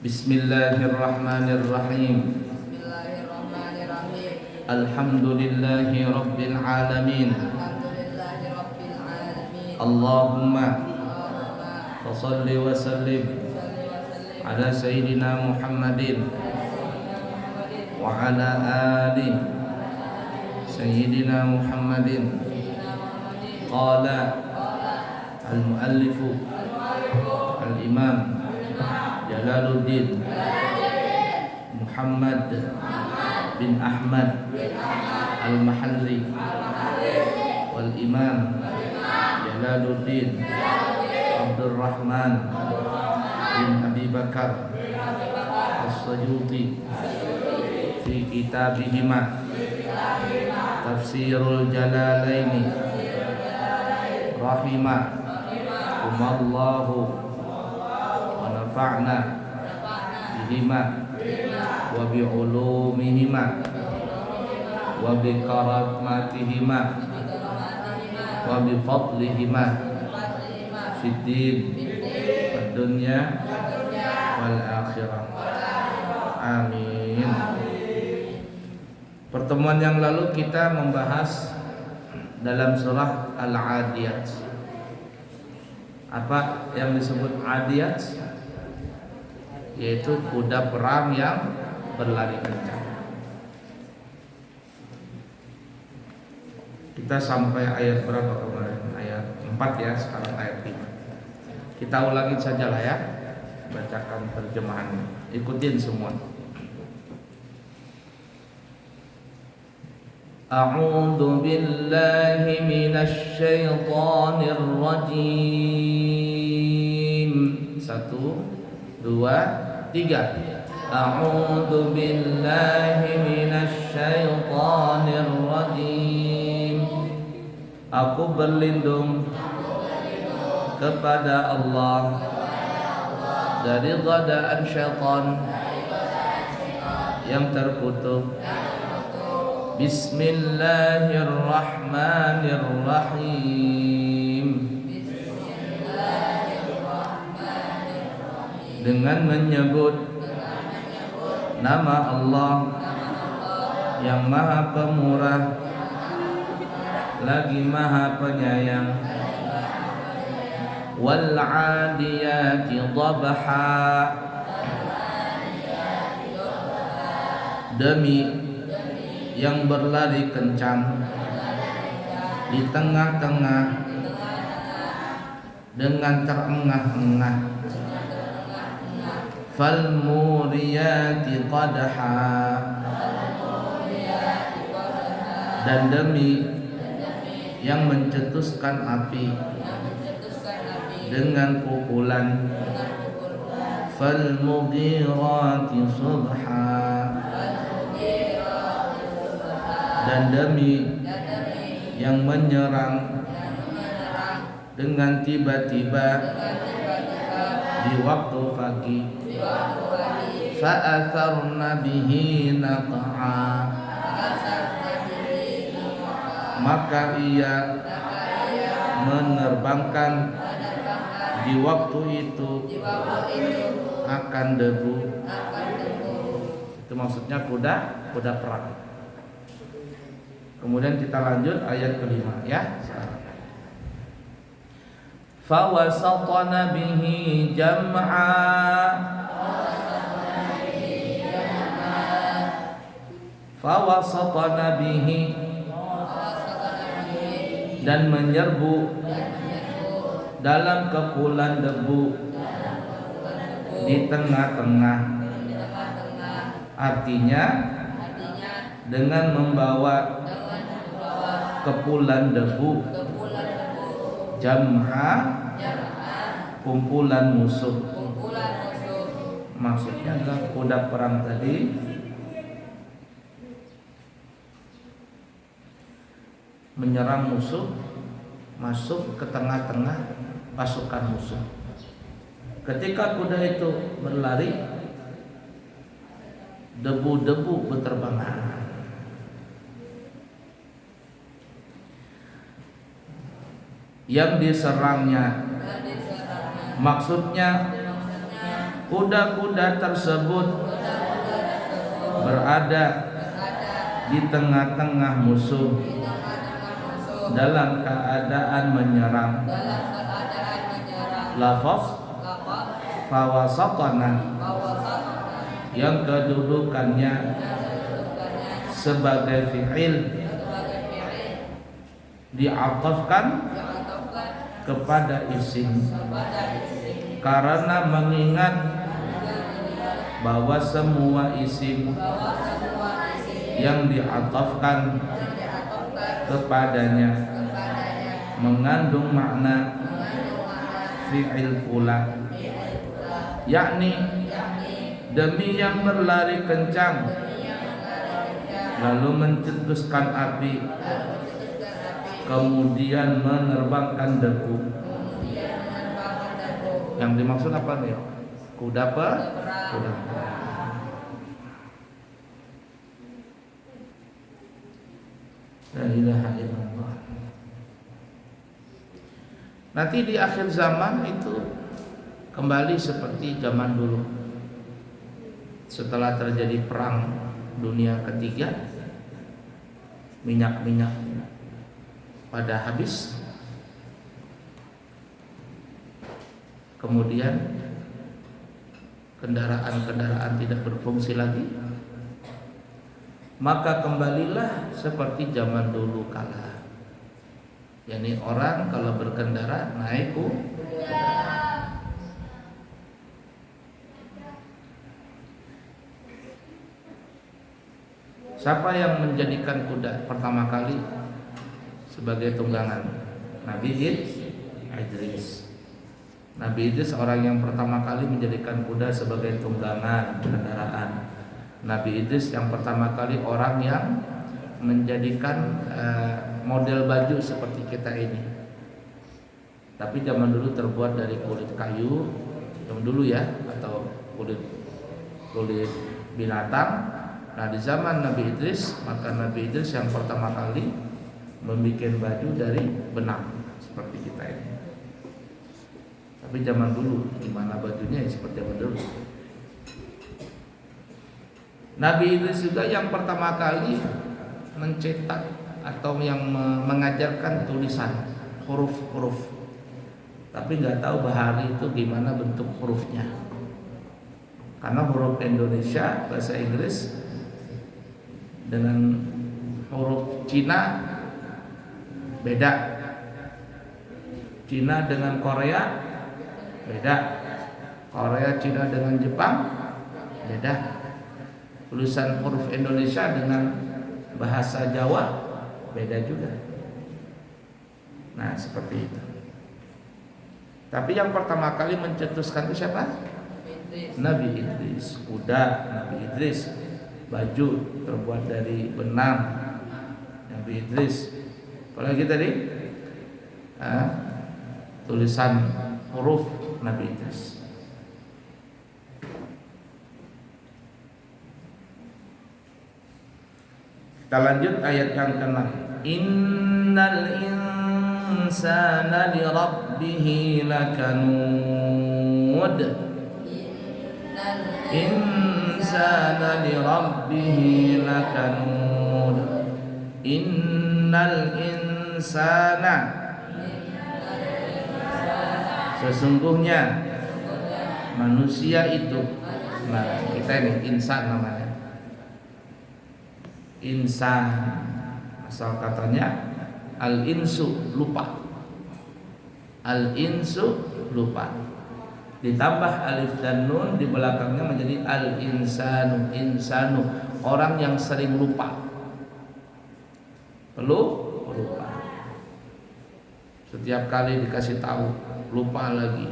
Bismillahirrahmanirrahim. Bismillahirrahmanirrahim. Alhamdulillahi rabbil alamin. Alhamdulillahi rabbil alamin. Allahumma Allahumma fasalli wa sallim shalli wa sallim ala sayyidina Muhammadin Muhammadin wa ala ali sayyidina Muhammadin. Qala al-muallifu al-imam Jalaluddin Muhammad bin Ahmad al-Mahalli wal imam Jalaluddin Abdurrahman bin Abi Bakar As-Suyuti fi kitabihima Tafsirul Jalalaini rahimahumallahu wa nafa'na bihima wa bi'ulumihima wa bikaratmatihima wa bifadlihima fid din wad dunya wal akhirah. Amin. Pertemuan yang lalu kita membahas dalam surah Al-Adiyat. Apa yang disebut Adiyat? Yaitu kuda perang yang berlari kencang. Kita sampai ayat berapa kemarin? Ayat 4 ya, sekarang ayat 5. Kita ulangi sajalah ya. Bacakan terjemahannya. Ikutin semua. A'udzu billahi minasy syaithanir rajim. 1 2 3. A'udzu billahi minasy syaithanir rajim. Aku berlindung kepada Allah dari godaan syaitan yang terkutuk. Bismillahirrahmanirrahim. Dengan menyebut nama Allah yang Maha Pemurah lagi Maha Penyayang. Wal 'adiyati dhabha. Demi yang berlari kencang di tengah-tengah dengan terengah-engah. Fal muriyati qadha. Dan demi yang mencetuskan api dengan pukulan. Fal mughirati subha. Dan demi yang menyerang dengan tiba-tiba di waktu pagi. Fa'atharna bihi naq'a. Maka ia menerbangkan di waktu itu akan debu. Itu maksudnya kuda perang. Kemudian kita lanjut ayat kelima ya. Fawasatna bihi jam'a. Fawasatna bihi. Dan menyerbu dalam kepulan debu di tengah-tengah. Artinya dengan membawa kepulan debu. Jam'a kumpulan musuh. Maksudnya adalah kuda perang tadi menyerang musuh, masuk ke tengah-tengah pasukan musuh. Ketika kuda itu berlari, debu-debu berterbangan. Yang diserangnya maksudnya kuda-kuda tersebut berada di tengah-tengah musuh dalam keadaan menyerang. Lafaz fawasatana yang kedudukannya sebagai fi'il diatafkan kepada isim karena mengingat bahwa semua isim yang diatafkan kepadanya mengandung makna fi'il pula, yakni demi yang berlari kencang lalu mencetuskan api kemudian menerbangkan debu. Yang dimaksud apa nih? Kuda perang. La ilaha illallah. Nanti di akhir zaman itu kembali seperti zaman dulu. Setelah terjadi perang dunia ketiga, minyak pada habis, kemudian kendaraan tidak berfungsi lagi, maka kembalilah seperti zaman dulu kala. Yani orang kalau berkendara naik kuda. Siapa yang menjadikan kuda pertama kali sebagai tunggangan? Nabi Idris. Nabi Idris orang yang pertama kali menjadikan kuda sebagai tunggangan kendaraan. Nabi Idris yang pertama kali orang yang menjadikan model baju seperti kita ini. Tapi zaman dulu terbuat dari kulit kayu, zaman dulu ya, atau kulit binatang. Nah di zaman Nabi Idris, maka Nabi Idris yang pertama kali membuat baju dari benang seperti kita ini. Tapi zaman dulu gimana bajunya ya seperti zaman dulu. Nabi Idris juga yang pertama kali mencetak atau yang mengajarkan tulisan huruf-huruf. Tapi nggak tahu bahari itu gimana bentuk hurufnya. Karena huruf Indonesia bahasa Inggris dengan huruf Cina beda. Cina dengan Korea beda. Korea Cina dengan Jepang beda. Tulisan huruf Indonesia dengan bahasa Jawa beda juga. Nah seperti itu. Tapi yang pertama kali mencetuskan itu siapa? Nabi Idris. Kuda Nabi Idris. Baju terbuat dari benang Nabi Idris. Apalagi tadi tulisan huruf Nabi Idris. Kita lanjut ayat yang ke-6. Innal insana li rabbih lakanud. Insana li rabbih lakanud. Innal insana, sesungguhnya manusia itu. Nah kita ini insan namanya. Insan asal katanya al-insu, lupa. Al-insu, lupa. Ditambah alif dan nun di belakangnya menjadi al-insanu. Insanu, orang yang sering lupa. Lupa. Setiap kali dikasih tahu lupa lagi.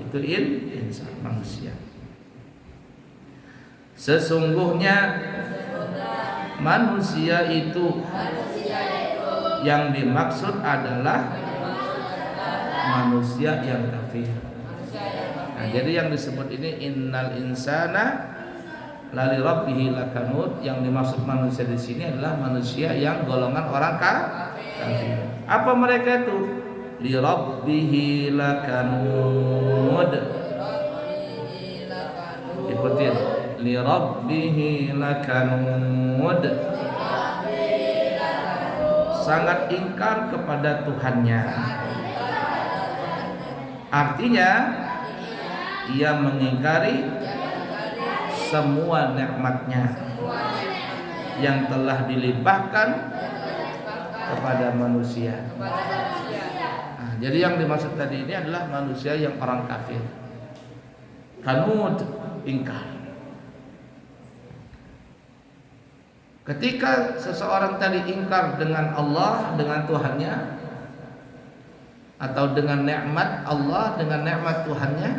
Itu insan, manusia. Sesungguhnya manusia itu yang dimaksud adalah manusia yang kafir. Nah, jadi yang disebut ini innal insana lali rabbih lakanud, yang dimaksud manusia di sini adalah manusia yang golongan orang kafir. Apa mereka itu? Li rabbih lakanud. li rabbihi lakanud, sangat ingkar kepada Tuhannya. Artinya ia mengingkari semua nikmatnya yang telah dilimpahkan kepada manusia. Nah, jadi yang dimaksud tadi ini adalah manusia yang orang kafir. Kanud, ingkar. Ketika seseorang tadi ingkar dengan Allah, dengan Tuhannya, atau dengan nikmat Allah, dengan nikmat Tuhannya,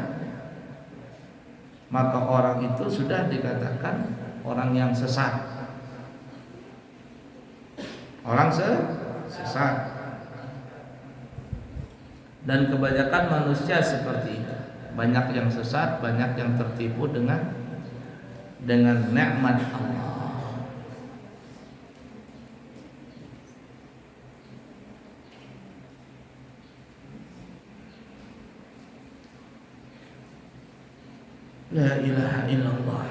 maka orang itu sudah dikatakan orang yang sesat. Orang sesat. Dan kebanyakan manusia seperti itu. Banyak yang sesat, banyak yang tertipu dengan nikmat Allah. La ilaha illallah.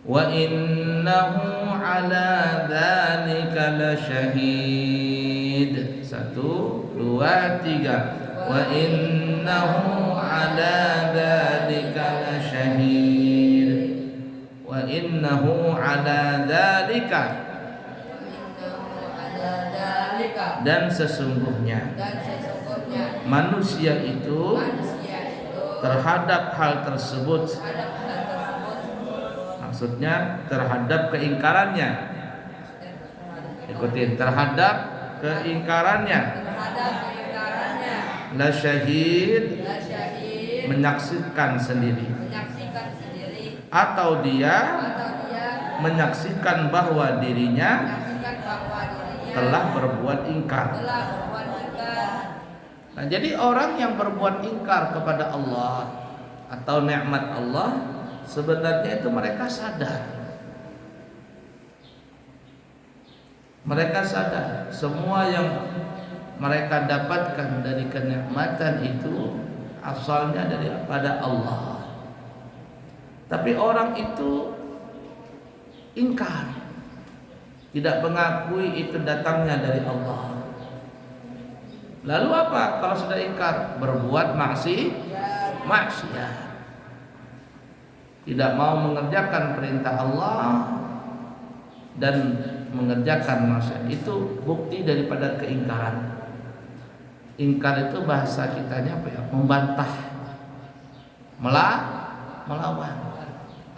Wa innahu ala dzalika lasyahid. 1, 2, 3. Wa innahu ala dzalika lasyahid. Wa innahu ala dzalika, dan sesungguhnya manusia itu terhadap hal tersebut, maksudnya terhadap keingkarannya. Ikutin, terhadap keingkarannya. La syahid, menyaksikan sendiri. Atau dia menyaksikan bahwa dirinya telah berbuat ingkar. Nah, jadi orang yang berbuat ingkar kepada Allah atau nikmat Allah, sebenarnya itu mereka sadar. Mereka sadar semua yang mereka dapatkan dari kenikmatan itu asalnya daripada Allah. Tapi orang itu ingkar, tidak mengakui itu datangnya dari Allah. Lalu apa kalau sudah ingkar? Berbuat maksiat. Tidak mau mengerjakan perintah Allah dan mengerjakan maksiat. Itu bukti daripada keingkaran. Ingkar itu bahasa kitanya apa ya? Membantah, melawan.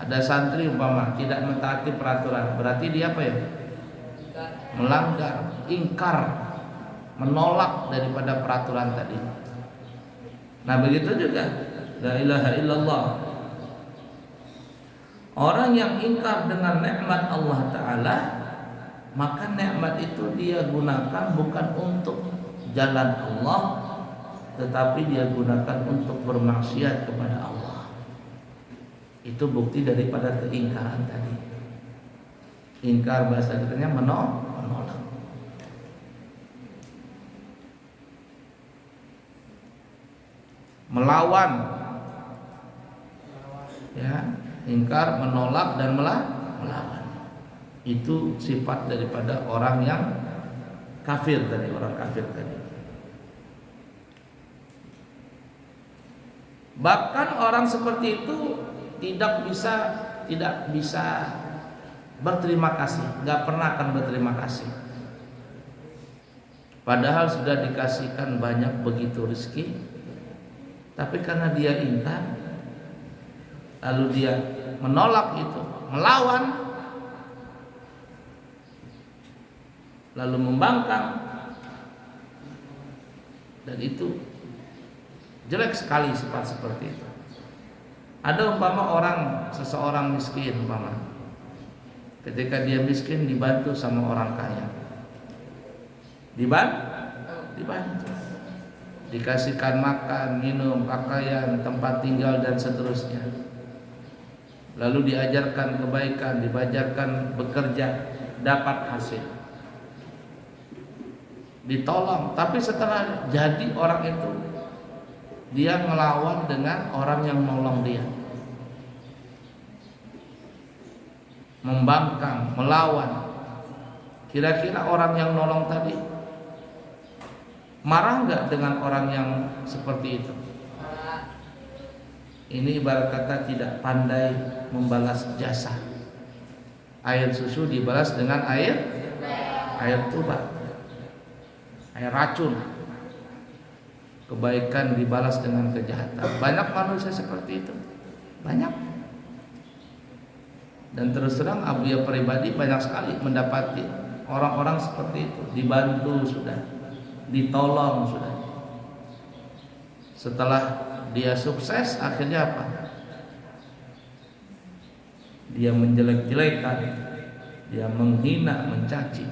Ada santri umpama tidak mentaati peraturan, berarti dia apa ya? Melanggar, ingkar, menolak daripada peraturan tadi. Nah, begitu juga la ilaha illallah. Orang yang ingkar dengan nikmat Allah Ta'ala, maka nikmat itu dia gunakan bukan untuk jalan Allah, tetapi dia gunakan untuk bermaksiat kepada Allah. Itu bukti daripada keingkaran tadi. Ingkar bahasa kitanya menolak. Melawan, ya, ingkar, menolak dan melawan. Itu sifat daripada orang yang kafir tadi, orang kafir tadi. Bahkan orang seperti itu tidak bisa berterima kasih, nggak pernah akan berterima kasih. Padahal sudah dikasihkan banyak begitu rezeki. Tapi karena dia ingkar, lalu dia menolak itu, melawan, lalu membangkang, dan itu jelek sekali sifat seperti itu. Ada umpama seseorang miskin umpama, ketika dia miskin dibantu sama orang kaya, dibantu, dikasihkan makan, minum, pakaian, tempat tinggal dan seterusnya. Lalu diajarkan kebaikan, diajarkan bekerja, dapat hasil. Ditolong, tapi setelah jadi orang itu, dia melawan dengan orang yang nolong dia. membangkang, melawan. Kira-kira orang yang nolong tadi marah nggak dengan orang yang seperti itu? Ini ibarat kata tidak pandai membalas jasa. Air susu dibalas dengan air tuba, air racun. Kebaikan dibalas dengan kejahatan. Banyak manusia seperti itu, banyak. Dan terus terang Abuya pribadi banyak sekali mendapati orang-orang seperti itu, dibantu sudah, ditolong sudah. Setelah dia sukses, akhirnya apa? Dia menjelek-jelekan, dia menghina, mencaci,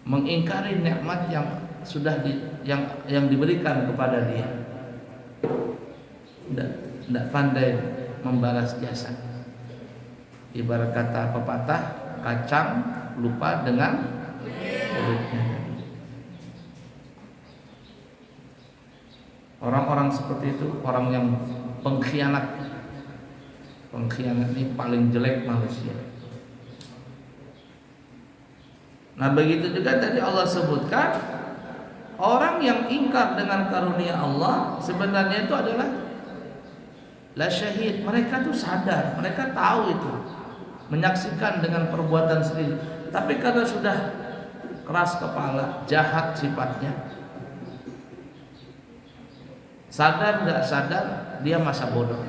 mengingkari nikmat yang sudah yang diberikan kepada dia. Tidak pandai membalas jasa. Ibarat kata pepatah, kacang lupa dengan kulitnya. Orang-orang seperti itu orang yang pengkhianat. Pengkhianat ini paling jelek manusia. Nah, begitu juga tadi Allah sebutkan orang yang ingkar dengan karunia Allah sebenarnya itu adalah la syahid. Mereka tuh sadar, mereka tahu itu, menyaksikan dengan perbuatan sendiri. Tapi karena sudah keras kepala, jahat sifatnya, sadar nggak sadar dia masa bodoh.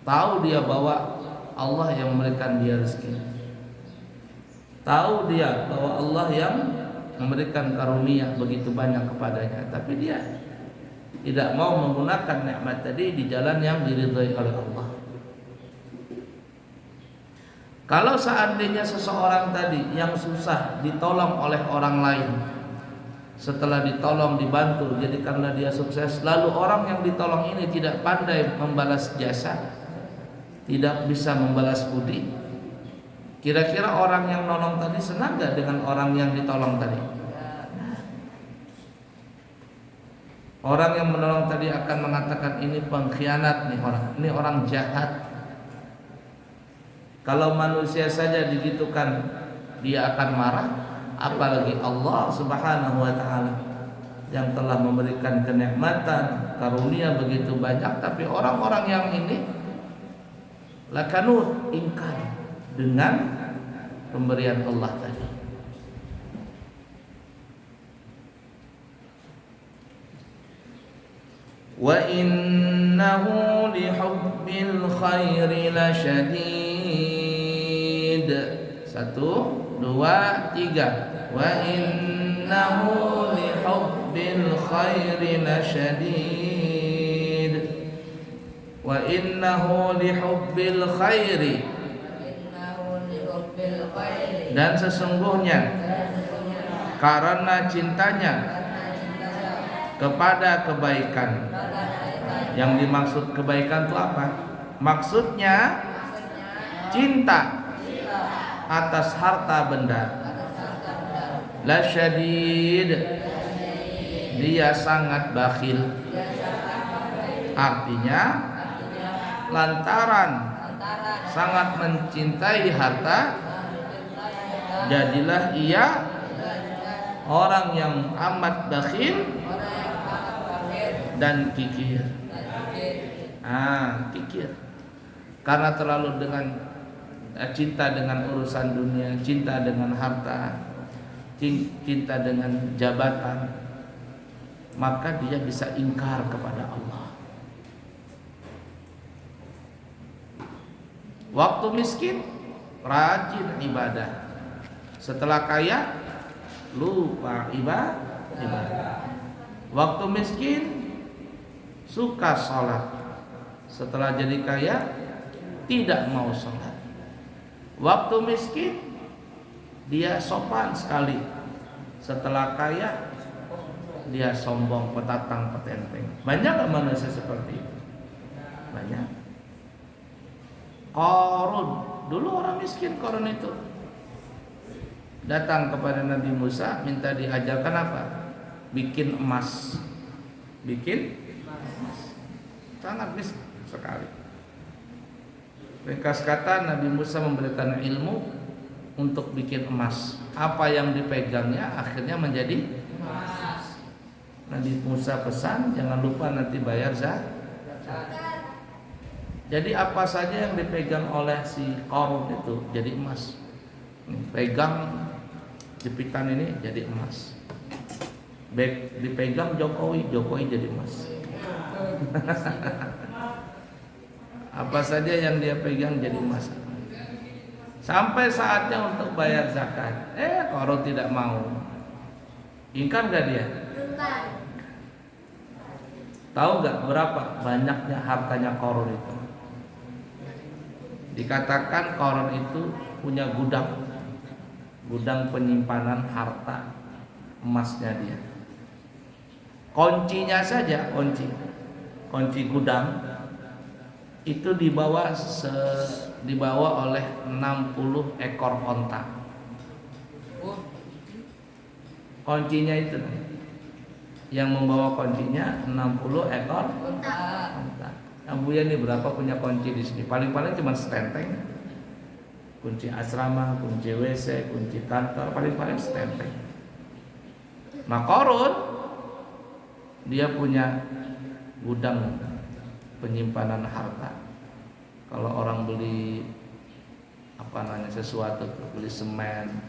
Tahu dia bahwa Allah yang memberikan dia rezeki, tahu dia bahwa Allah yang memberikan karunia begitu banyak kepadanya, tapi dia tidak mau menggunakan nikmat tadi di jalan yang diridhai oleh Allah. Kalau seandainya seseorang tadi yang susah ditolong oleh orang lain, setelah ditolong, dibantu, jadi karena dia sukses, lalu orang yang ditolong ini tidak pandai membalas jasa, tidak bisa membalas budi, kira-kira orang yang nolong tadi senang gak dengan orang yang ditolong tadi? Orang yang menolong tadi akan mengatakan ini pengkhianat nih orang, ini orang jahat. Kalau manusia saja digitukan dia akan marah, apalagi Allah Subhanahu wa taala yang telah memberikan kenikmatan, karunia begitu banyak, tapi orang-orang yang ini lakanut, ingkar dengan pemberian Allah tadi. Wa innahu lihubbil khairi lasyadid. 1, 2, 3. Wa innahu lihubbil khairi lasyadid. Wa innahu lihubbil khairi. Dan sesungguhnya karena cintanya kepada kebaikan. Yang dimaksud kebaikan itu apa? Maksudnya cinta atas harta benda. La syadid, dia sangat bakhil. Artinya lantaran sangat mencintai harta, jadilah ia orang yang amat bakhil dan kikir. Kikir karena terlalu dengan cinta dengan urusan dunia, cinta dengan harta, cinta dengan jabatan, maka dia bisa ingkar kepada Allah. Waktu miskin rajin ibadah, setelah kaya lupa ibadah. Waktu miskin suka sholat, setelah jadi kaya tidak mau sholat. Waktu miskin dia sopan sekali, setelah kaya dia sombong, petatang, petenteng. Banyak gak manusia seperti itu? Banyak. Qarun, dulu orang miskin Qarun itu datang kepada Nabi Musa minta diajarkan apa? Bikin emas. Bikin emas. Sangat miskin sekali. Ringkas kata, Nabi Musa memberikan ilmu untuk bikin emas. Apa yang dipegangnya akhirnya menjadi emas. Nabi Musa pesan, jangan lupa nanti bayar zakat. Jadi apa saja yang dipegang oleh si Qarun itu jadi emas. Pegang jepitan ini jadi emas. Dipegang Jokowi jadi emas. Apa saja yang dia pegang jadi emas. Sampai saatnya untuk bayar zakat. Qarun tidak mau. Ingkar gak dia? Tahu gak berapa banyaknya hartanya Qarun itu? Dikatakan Qarun itu punya gudang penyimpanan harta emasnya dia. Kuncinya saja, kunci gudang itu dibawa oleh 60 ekor onta. Kuncinya itu yang membawa kuncinya 60 ekor onta. Buya ini berapa punya kunci di sini? Paling-paling cuma setenteng. Kunci asrama, kunci WC, kunci kantor, paling-paling setenteng. Nah, Qarun dia punya gudang penyimpanan harta. Kalau orang beli sesuatu, beli semen,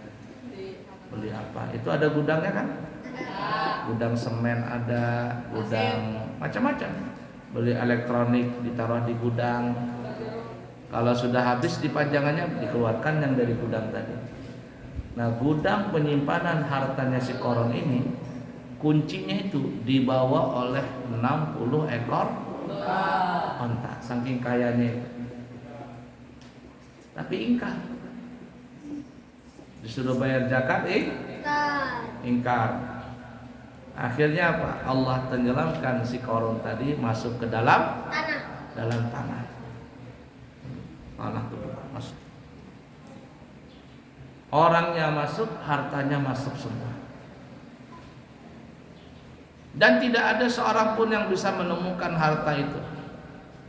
beli apa, itu ada gudangnya kan? Gudang semen ada, gudang macam-macam. Beli elektronik ditaruh di gudang. Kalau sudah habis dipanjangannya dikeluarkan yang dari gudang tadi. Nah, gudang penyimpanan hartanya si Qarun ini kuncinya itu dibawa oleh 60 ekor onta, saking kayanya. Tapi ingkar. Disuruh bayar zakat, ingkar. Akhirnya apa? Allah tenggelamkan si Qarun tadi masuk ke dalam tanah. Tanah itu masuk. Orangnya masuk, hartanya masuk semua. Dan tidak ada seorang pun yang bisa menemukan harta itu.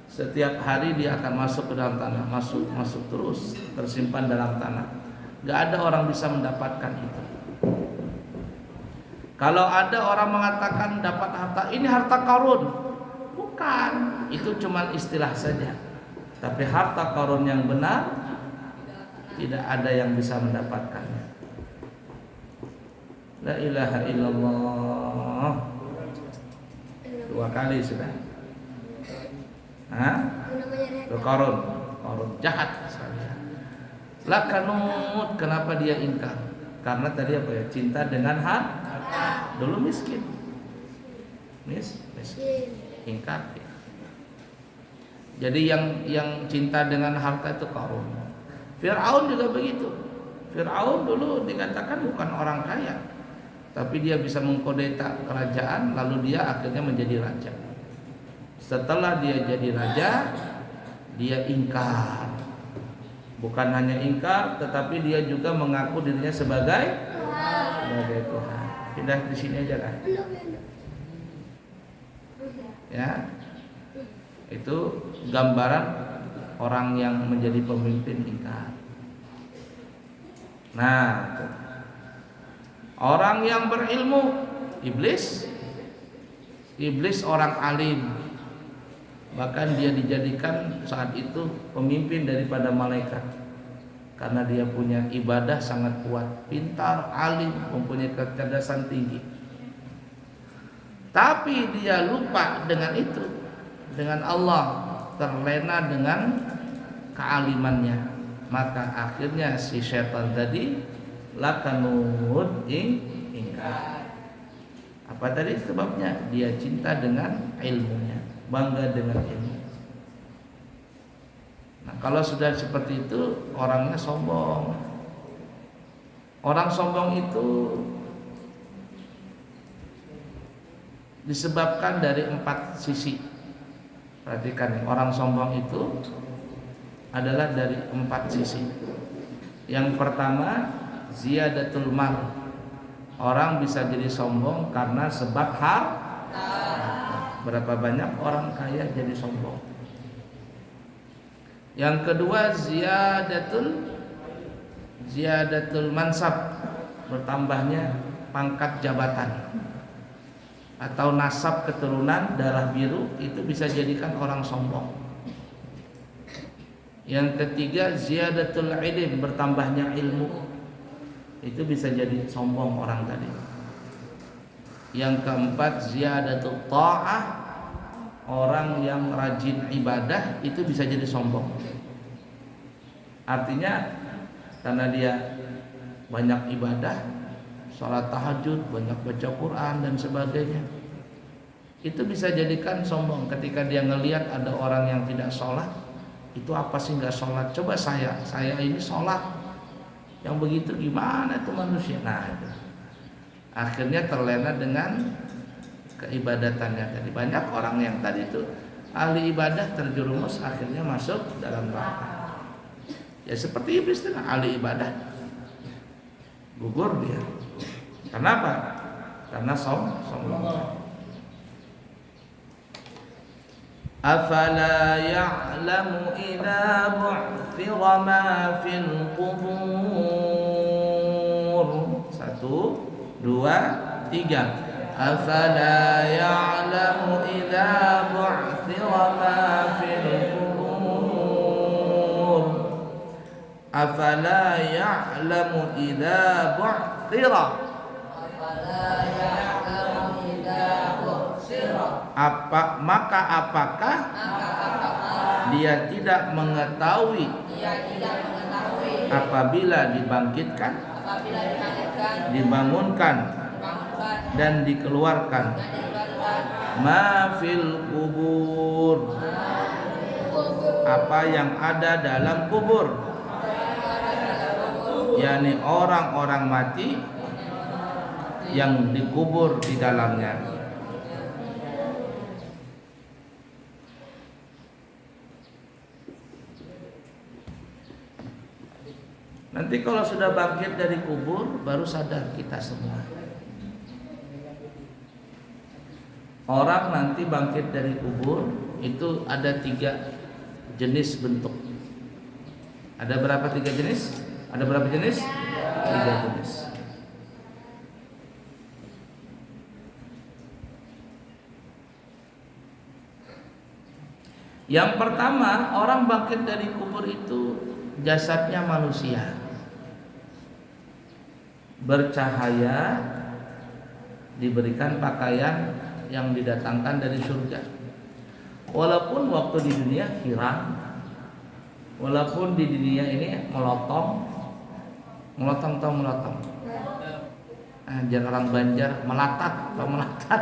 Setiap hari dia akan masuk ke dalam tanah, masuk terus, tersimpan dalam tanah. Gak ada orang bisa mendapatkan itu. Kalau ada orang mengatakan dapat harta, ini harta Qarun, bukan, itu cuma istilah saja. Tapi harta Qarun yang benar tidak ada yang bisa mendapatkannya. La ilaha illallah. 2 kali sudah. Qarun jahat sekali. Lakanut, kenapa dia ingkar? Karena tadi apa ya? Cinta dengan harta. Dulu miskin, ingkar. Jadi yang cinta dengan harta itu Qarun. Fir'aun juga begitu. Fir'aun dulu dikatakan bukan orang kaya, tapi dia bisa mengkudeta kerajaan, lalu dia akhirnya menjadi raja. Setelah dia jadi raja, dia ingkar. Bukan hanya ingkar, tetapi dia juga mengaku dirinya sebagai Tuhan. Pindah di sini aja kan? Ya, itu gambaran orang yang menjadi pemimpin ingkar. Nah, orang yang berilmu, iblis orang alim, bahkan dia dijadikan saat itu pemimpin daripada malaikat. Karena dia punya ibadah sangat kuat, pintar, alim, mempunyai kecerdasan tinggi. Tapi dia lupa dengan itu, dengan Allah, terlena dengan kealimannya. Maka akhirnya si setan tadi lakanud ingkar. Apa tadi sebabnya? Dia cinta dengan ilmunya, bangga dengan ilmu. Nah, kalau sudah seperti itu, orangnya sombong. Orang sombong itu disebabkan dari 4 sisi. Perhatikan nih, orang sombong itu adalah dari 4 sisi. Yang pertama, ziyadatul mal. Orang bisa jadi sombong karena sebab harta. Berapa banyak orang kaya jadi sombong. Yang kedua ziyadatul mansab, bertambahnya pangkat jabatan atau nasab keturunan darah biru, itu bisa jadikan orang sombong. Yang ketiga ziyadatul ilm, bertambahnya ilmu, itu bisa jadi sombong orang tadi. Yang keempat ziyadatul ta'ah, orang yang rajin ibadah itu bisa jadi sombong. Artinya karena dia banyak ibadah, sholat tahajud, banyak baca Quran dan sebagainya, itu bisa jadikan sombong. Ketika dia ngelihat ada orang yang tidak sholat, itu apa sih nggak sholat? Coba saya ini sholat, yang begitu gimana itu manusia? Nah itu akhirnya terlena dengan keibadatannya tadi. Banyak orang yang tadi itu ahli ibadah terjerumus akhirnya masuk dalam neraka. Ya seperti iblis itu ahli ibadah, gugur dia. Kenapa? Karena sombong. Afala ya'lamu idza bu'thira ma fil qubur. 1, 2, 3. Afala ya'lamu idza bu'thira ma fil qubur. Afala ya'lamu idza bu'thira. Apakah dia tidak mengetahui apabila dibangkitkan, dibangunkan dan dikeluarkan, ma fil kubur, apa yang ada dalam kubur, yakni orang-orang mati yang dikubur di dalamnya. Nanti kalau sudah bangkit dari kubur, baru sadar kita semua. Orang nanti bangkit dari kubur itu ada 3 jenis bentuk. Ada berapa 3 jenis? Ada berapa jenis? 3 jenis. Yang pertama, orang bangkit dari kubur itu jasadnya manusia, bercahaya, diberikan pakaian yang didatangkan dari surga. Walaupun waktu di dunia hiram, walaupun di dunia ini melotong atau melotong. Jangan orang Banjar melatat atau melatat.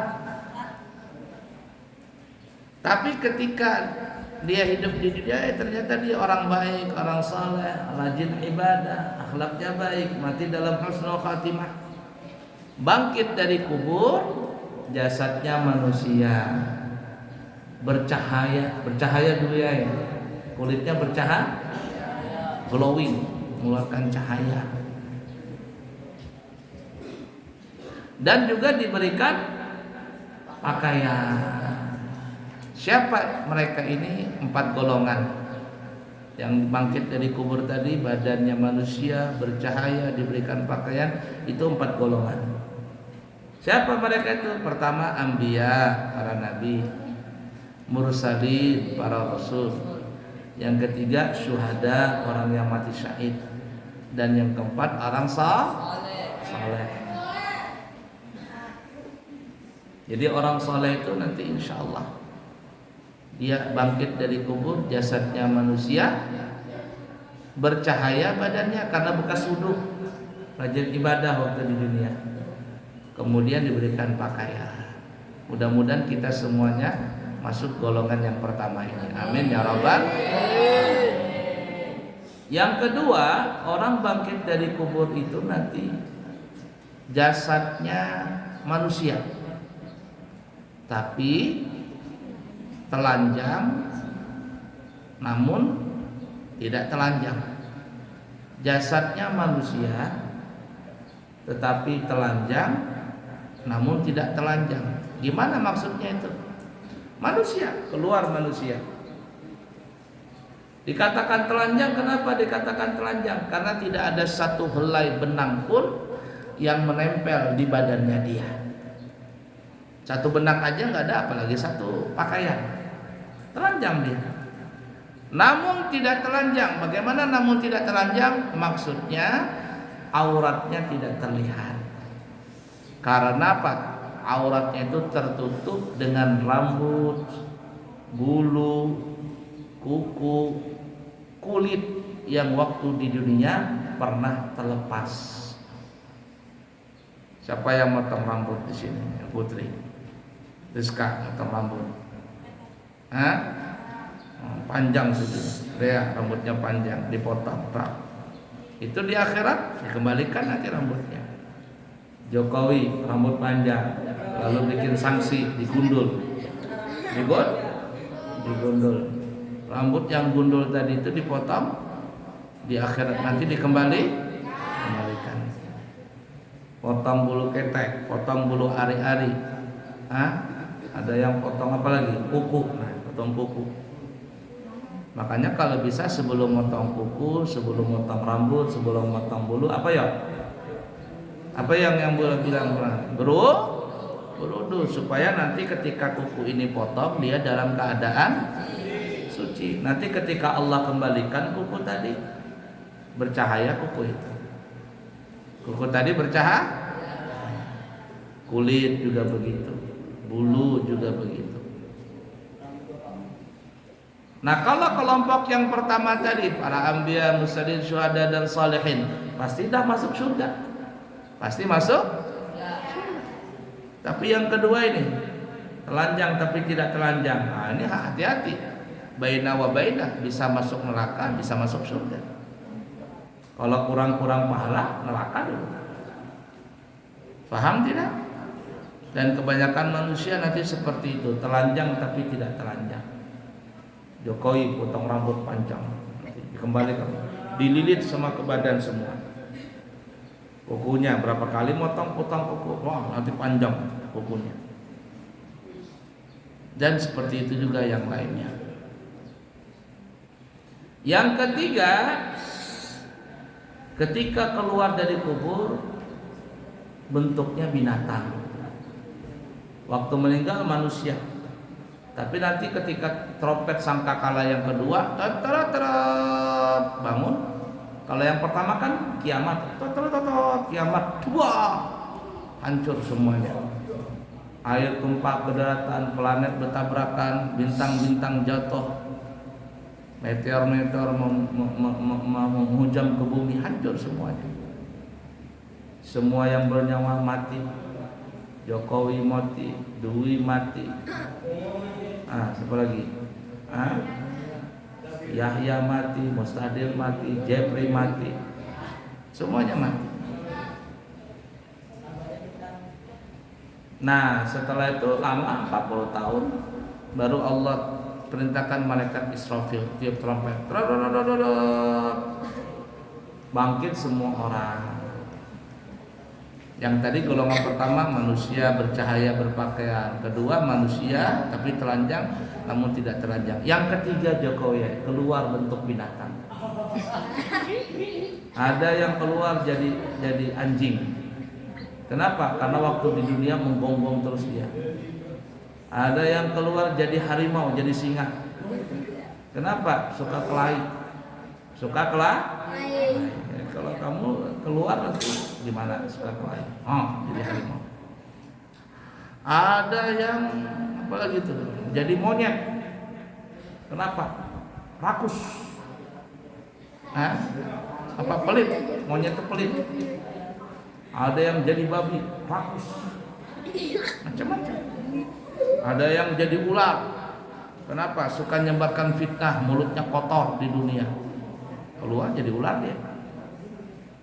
Tapi ketika dia hidup di dunia, ternyata dia orang baik, orang saleh, rajin ibadah, akhlaknya baik, mati dalam husnul khatimah. Bangkit dari kubur, jasadnya manusia, bercahaya dulu ya, kulitnya bercahaya, glowing, mengeluarkan cahaya, dan juga diberikan pakaian. Siapa mereka ini? 4 golongan yang bangkit dari kubur tadi, badannya manusia, bercahaya, diberikan pakaian, itu 4 golongan. Siapa mereka itu? Pertama, anbiya, para nabi, mursalin, para rasul. Yang ketiga, syuhada, orang yang mati syahid. Dan yang keempat, orang saleh. Jadi orang saleh itu nanti insya Allah dia bangkit dari kubur, jasadnya manusia, bercahaya badannya karena bekas wudu, rajin ibadah waktu di dunia. Kemudian diberikan pakaian. Mudah-mudahan kita semuanya masuk golongan yang pertama ini. Amin ya rabbal. Yang kedua, orang bangkit dari kubur itu nanti jasadnya manusia, tapi telanjang, namun tidak telanjang. Jasadnya manusia, tetapi telanjang, namun tidak telanjang. Gimana maksudnya itu? Manusia, keluar manusia, Dikatakan telanjang, kenapa dikatakan telanjang? Karena tidak ada satu helai benang pun yang menempel di badannya dia. Satu benang aja nggak ada, apalagi satu pakaian. Telanjang dia. Namun tidak telanjang. Bagaimana namun tidak telanjang? Maksudnya auratnya tidak terlihat. Karena apa? Auratnya itu tertutup dengan rambut, bulu, kuku, kulit yang waktu di dunia pernah terlepas. Siapa yang motong rambut di sini? Putri Rizka motong rambut. Hah? Panjang sudah. Dia rambutnya panjang, dipotong. Itu di akhirat dikembalikan nanti rambutnya. Jokowi rambut panjang, lalu bikin sanksi, digundul. Digundul. Rambut yang gundul tadi itu dipotong, di akhirat nanti dikembalikan. Potong bulu ketek, potong bulu ari-ari. Ada yang potong apa lagi? Kuku. Nah, potong kuku. Makanya kalau bisa sebelum motong kuku, sebelum motong rambut, sebelum motong bulu, apa ya? Apa yang boleh bilang berudu supaya nanti ketika kuku ini potong dia dalam keadaan suci. Nanti ketika Allah kembalikan kuku tadi bercahaya kuku itu. Kuku tadi bercahaya. Kulit juga begitu. Bulu juga begitu. Nah, kalau kelompok yang pertama tadi para anbiya, mursalin, syuhada dan salihin pasti dah masuk surga. Pasti masuk. Tapi yang kedua ini telanjang tapi tidak telanjang. Nah, ini hati-hati. Baina wa baina, bisa masuk neraka, bisa masuk surga. Kalau kurang-kurang pahala, neraka dulu. Paham tidak? Dan kebanyakan manusia nanti seperti itu, telanjang tapi tidak telanjang. Jokowi potong rambut panjang, dikembalikan, dililit sama ke badan semua. Kukunya berapa kali potong kuku, wah nanti panjang kukunya. Dan seperti itu juga yang lainnya. Yang ketiga, ketika keluar dari kubur bentuknya binatang. Waktu meninggal manusia. Tapi nanti ketika trompet sangkakala yang kedua, bangun. Kalau yang pertama kan kiamat, kiamat, wah, hancur semuanya. Air tumpah ke daratan, planet bertabrakan, bintang-bintang jatuh, meteor-meteor menghujam ke bumi, hancur semuanya. Semua yang bernyawa mati. Jokowi mati, Dwi mati. Siapa lagi? Yahya mati, Mustadil mati, Jeffrey mati. Semuanya mati. Nah, setelah itu lama 40 tahun baru Allah perintahkan malaikat Israfil tiup trompet. Bangkit semua orang. Yang tadi golongan pertama manusia bercahaya berpakaian, kedua manusia tapi telanjang namun tidak telanjang. Yang ketiga Jokowi keluar bentuk binatang. Ada yang keluar jadi anjing. Kenapa? Karena waktu di dunia menggonggong terus dia. Ada yang keluar jadi harimau, jadi singa. Kenapa? Suka kelahi. Kalau kamu keluar nanti gimana? Suka kelahi. Jadi harimau. Ada yang apa lagi itu? Jadi monyet. Kenapa? Rakus. Apa pelit? Monyet itu pelit. Ada yang jadi babi, rakus. Macam-macam. Ada yang jadi ular. Kenapa? Suka nyebarkan fitnah, mulutnya kotor di dunia. Keluar jadi ular dia.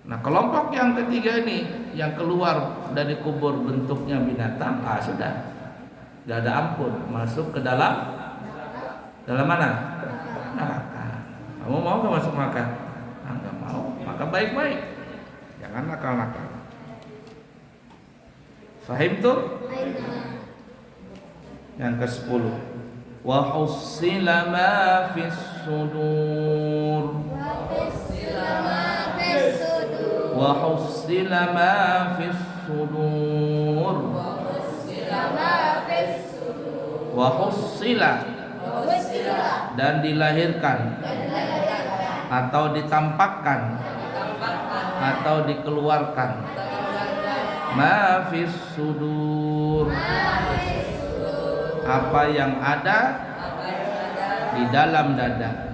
Nah, kelompok yang ketiga ini yang keluar dari kubur bentuknya binatang, sudah. Gak ada ampun, masuk ke dalam mana? Neraka. Kamu mau gak masuk neraka? Gak mau, maka baik-baik. Jangan nakal-nakal. Fahim tuh? Yang ke-10. wa hussila ma fis sudur wa hussila ma fis sudur wa hussila dan dilahirkan atau ditampakkan atau dikeluarkan ma fis sudur apa yang ada di dalam dada.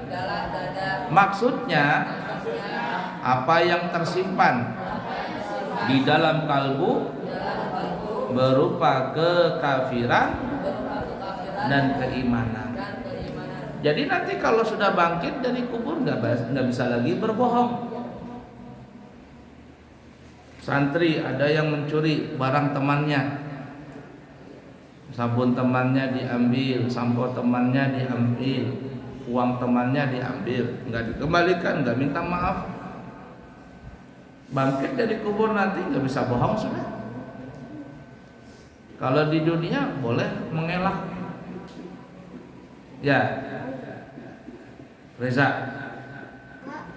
Maksudnya apa yang tersimpan di dalam kalbu berupa kekafiran dan keimanan. Jadi nanti kalau sudah bangkit dari kubur nggak bisa lagi berbohong. Santri ada yang mencuri barang temannya, sabun temannya diambil, sampo temannya diambil, uang temannya diambil, nggak dikembalikan, nggak minta maaf. Bangkit dari kubur nanti nggak bisa bohong sudah. Kalau di dunia boleh mengelak, ya Reza,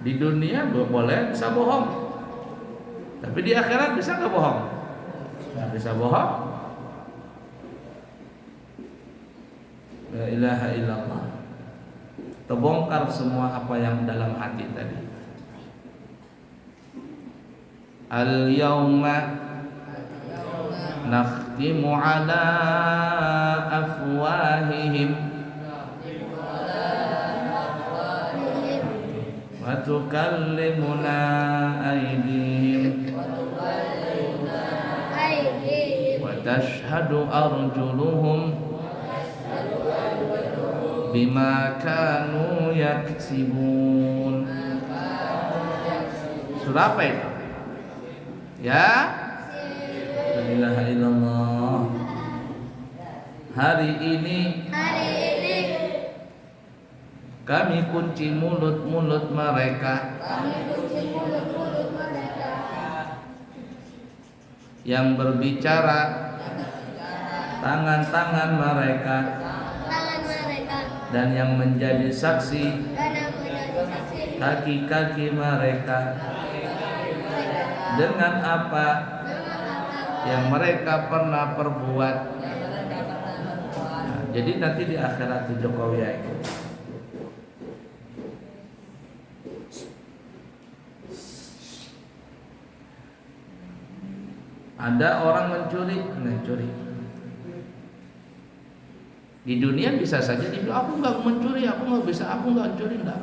di dunia boleh bisa bohong, tapi di akhirat bisa nggak bohong? Nggak bisa bohong. La ilaha illallah. Terbongkar semua apa yang dalam hati tadi. Al-yawma nakhtimu ala afwahihim wa tukallimuna aydihim wa tashhadu arjuluhum bima kanu yaksibun. Surah apa itu? Ya, la ilaha illallah. Hari ini kami kunci mulut-mulut mereka yang berbicara, tangan-tangan mereka dan yang menjadi saksi kaki-kaki mereka dengan apa yang mereka pernah perbuat. Nah, jadi nanti di akhirat Jokowi itu ada orang mencuri. Di dunia bisa saja dibilang aku nggak mencuri, aku nggak bisa, aku nggak mencuri, enggak.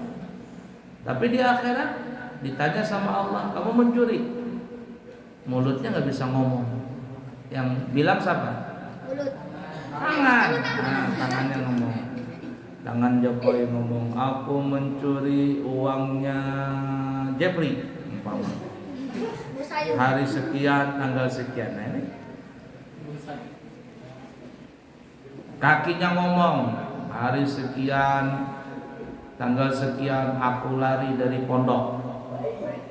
Tapi di akhirat ditanya sama Allah, kamu mencuri? Mulutnya nggak bisa ngomong. Yang bilang siapa? Mulut. Tangan. Nah, tangannya ngomong. Tangan Jokowi ngomong, aku mencuri uangnya Jeffrey, umpama. Hari sekian, tanggal sekian. Nah, ini. Kakinya ngomong, hari sekian, tanggal sekian aku lari dari pondok,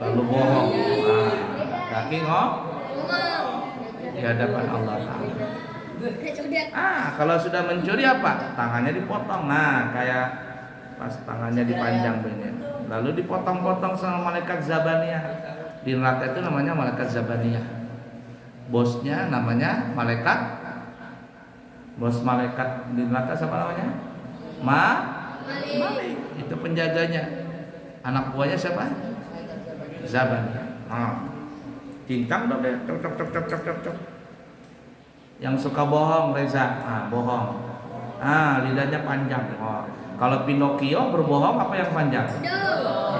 lalu bohong. Nah, kaki ngomong di hadapan Allah Ta'ala. Kalau sudah mencuri apa? Tangannya dipotong. Nah, kayak pas tangannya dipanjang begini, lalu dipotong-potong sama malaikat Zabaniyah. Di neraka itu namanya malaikat Zabaniyah. Bosnya namanya malaikat. Bos malaikat di neraka siapa namanya? Malik. Itu penjaganya. Anak buahnya siapa? Zabaniyah. Cincang dong deh. Cok. Yang suka bohong Reza. Bohong. Lidahnya panjang. Kalau Pinocchio berbohong apa yang panjang?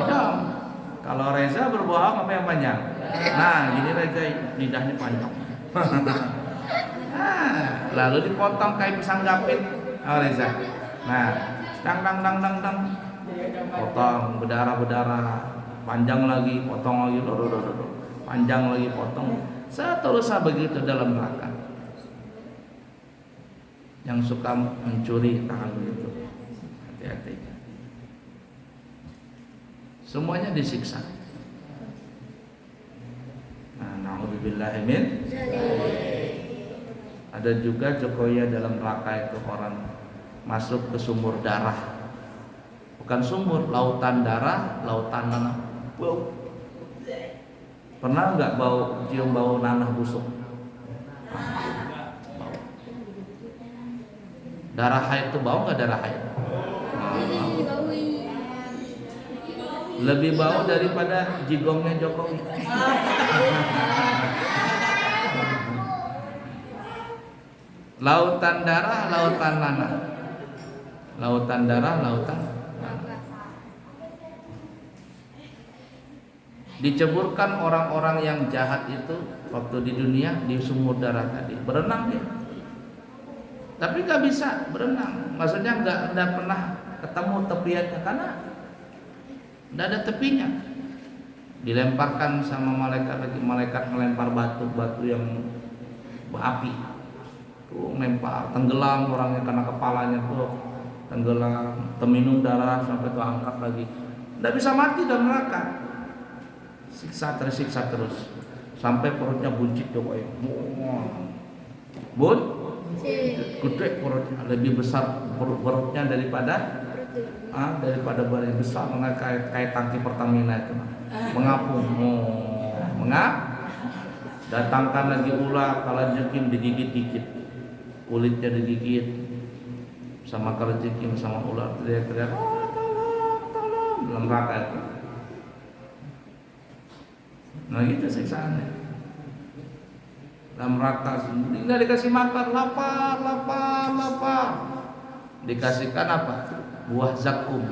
Hidung. Kalau Reza berbohong apa yang panjang? Nah, gini Reza lidahnya panjang. Lalu dipotong kayak pisang gapit, Reza. Nah, dang, potong berdarah, panjang lagi, potong lagi, panjang lagi, potong. Seterusnya begitu dalam neraka. Yang suka mencuri tangan begitu, hati-hati. Semuanya disiksa. Nah, na'udzubillahi min. Ada juga Jokowi dalam neraka itu orang masuk ke sumur darah. Bukan sumur, lautan darah, lautan nanah. Bau. Pernah nggak cium bau nanah busuk? Bau. Darah haid itu bau nggak darah haid? Lebih bau daripada jigongnya Jokowi. Lautan darah, lautan nanah. Lautan darah, lautan nanah. Diceburkan orang-orang yang jahat itu waktu di dunia di sumur darah tadi, berenang dia. Tapi nggak bisa berenang, maksudnya nggak pernah ketemu tepiannya karena nggak ada tepinya. Dilemparkan sama malaikat melempar batu yang berapi, tuh lempar, tenggelam orangnya karena kepalanya tuh tenggelam, terminum darah sampai tuh angkat lagi, nggak bisa mati dalam neraka. Siksa terus sampai perutnya buncit coba ya, gede perutnya, lebih besar perutnya daripada badan besar, kayak tangki Pertamina itu, mengapung, datangkan lagi ular, kalajengking digigit dikit, kulitnya digigit sama kalajengking sama ular, teriak-teriak, tolong dalam neraka itu. Nah gitu siksaannya dalam neraka. Tidak dikasih makan, lapar. Dikasihkan apa? Buah zakum.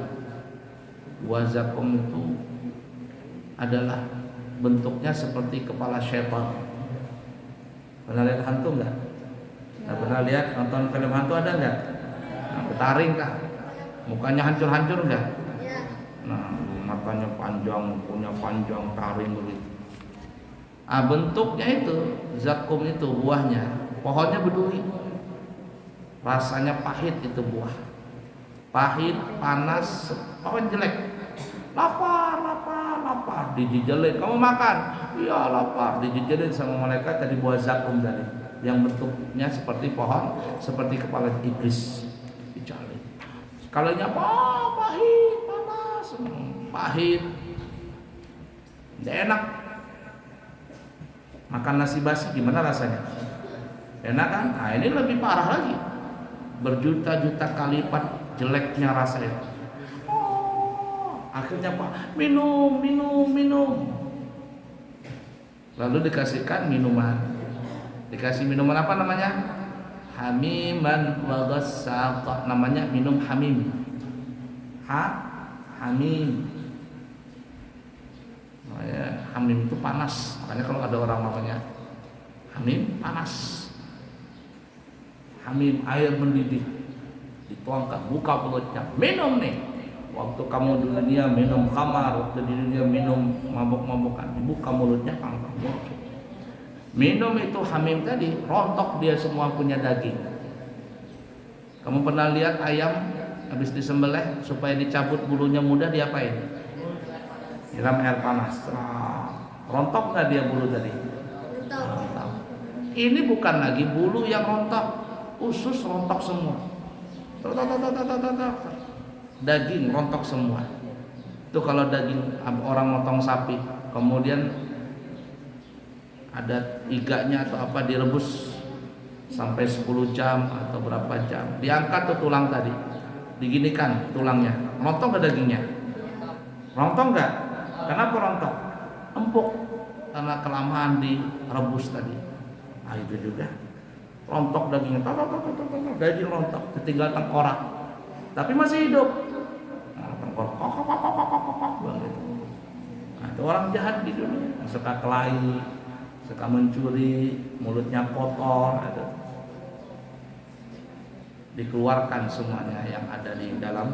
Buah zakum itu adalah bentuknya seperti kepala syaitan. Pernah lihat hantu enggak? Nggak pernah lihat nonton film hantu ada enggak? Nah, betaring kah? Mukanya hancur-hancur enggak? Nah, matanya panjang, punya panjang, taring begitu. Bentuknya itu zakum itu buahnya, pohonnya berduri, rasanya pahit itu buah, pahit, panas, pohon jelek, lapar, dijejelin, kamu makan, iya lapar, dijejelin sama malaikat tadi buah zakum tadi, yang bentuknya seperti pohon, seperti kepala iblis, dijalin, skalanya pahit, panas, pahit, tidak enak. Makan nasi basi gimana rasanya? Enak kan? Nah ini lebih parah lagi, berjuta-juta kali lipat jeleknya rasanya. Akhirnya Pak minum. Lalu dikasihkan minuman. Dikasih minuman apa namanya? Hamiman wa ghassaq. Namanya minum hamim. Hamim. Hamim itu panas, makanya kalau ada orang namanya hamim panas. Hamim air mendidih, dituangkan, buka mulutnya, minum nih. Waktu kamu di dunia minum khamar, waktu di dunia minum mabuk-mabukan, dibuka mulutnya, minum itu hamim tadi, rontok dia semua punya daging. Kamu pernah lihat ayam habis disembelih supaya dicabut bulunya mudah diapain? Siram air panas, rontok nggak dia bulu tadi? Rontok. Ini bukan lagi bulu yang rontok, usus rontok semua, daging rontok semua. Itu kalau daging orang motong sapi, kemudian ada iganya atau apa direbus sampai 10 jam atau berapa jam, diangkat tuh tulang tadi, diginikan tulangnya, rontok nggak dagingnya? Rontok nggak? Kenapa rontok? Empuk karena kelamaan direbus tadi. Nah itu juga rontok dagingnya, daging rontok, tinggal tengkorak, tapi masih hidup. Nah, tengkorak, begitu. Nah, itu orang jahat di dunia, suka kelahi, suka mencuri, mulutnya kotor, gitu. Dikeluarkan semuanya yang ada di dalam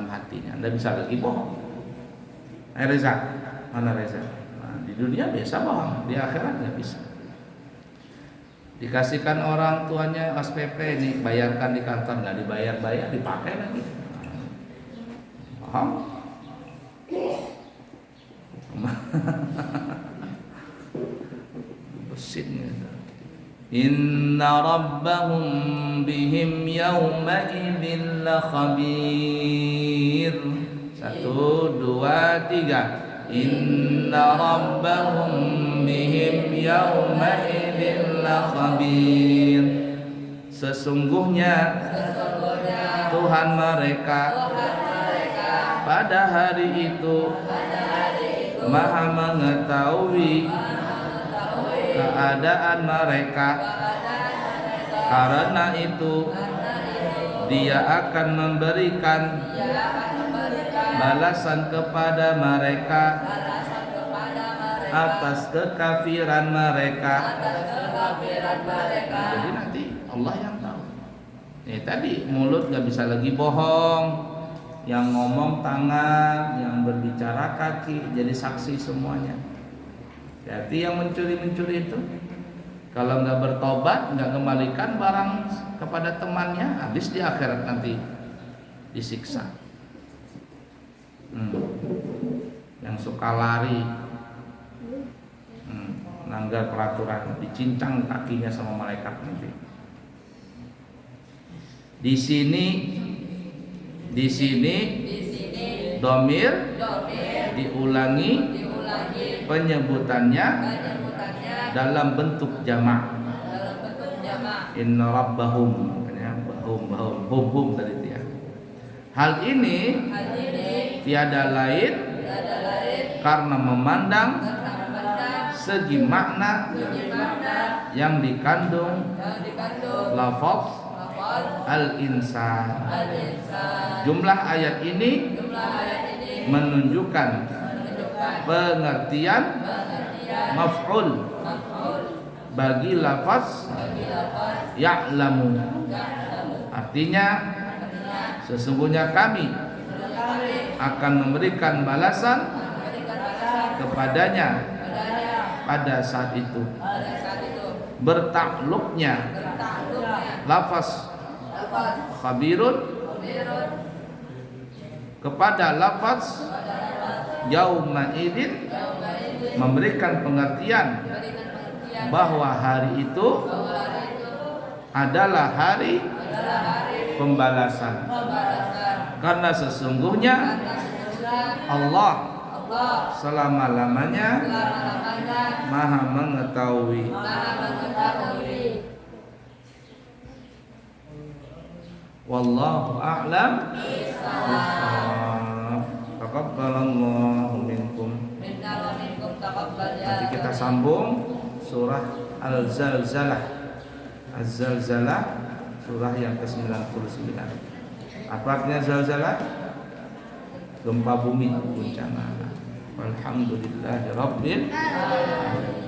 hatinya. Anda bisa lagi bohong. Reza, mana Reza? Nah, di dunia biasa bohong, di akhirat nggak bisa. Dikasihkan orang tuanya SPP nih, bayarkan di kantor, nggak dibayar, dipakai lagi. Paham? Besin gitu. Inna rabbahum bihim yawma idzin lakhabir. 1, 2, 3. Inna rabbahum bihim yawma idzin lakhabir. Sesungguhnya Tuhan mereka pada hari itu Maha mengetahui keadaan mereka. Karena itu Dia akan memberikan balasan kepada mereka atas kekafiran mereka. Jadi nanti Allah yang tahu. Tadi mulut gak bisa lagi bohong, yang ngomong tangan, yang berbicara kaki, jadi saksi semuanya. Jadi yang mencuri-mencuri itu kalau nggak bertobat, nggak kembalikan barang kepada temannya, habis di akhirat nanti disiksa. Yang suka lari, melanggar peraturan, dicincang kakinya sama malaikat nanti. Di sini domir diulangi penyebutannya dalam bentuk jamak. Inna rabbahum, hum tadi dia. Hal ini tiada lain karena memandang segi makna yang dikandung lafaz al-insan. Jumlah ayat ini menunjukkan pengertian maf'ul bagi lafaz ya'lamu. Artinya sesungguhnya kami akan memberikan balasan kepadanya pada saat itu. Bertakluknya lafaz khabirun kepada lafaz yauma idzin memberikan pengertian bahwa hari itu adalah hari pembalasan. Karena sesungguhnya Allah selama-lamanya Maha mengetahui. Wallahu a'lam bishawab. Taqabbalallahu minkum. Nanti kita sambung surah Al-Zalzalah. Az-Zalzalah surah yang ke-99. Apa artinya zalzalah? Gempa bumi, guncangan. Alhamdulillahirabbil alamin.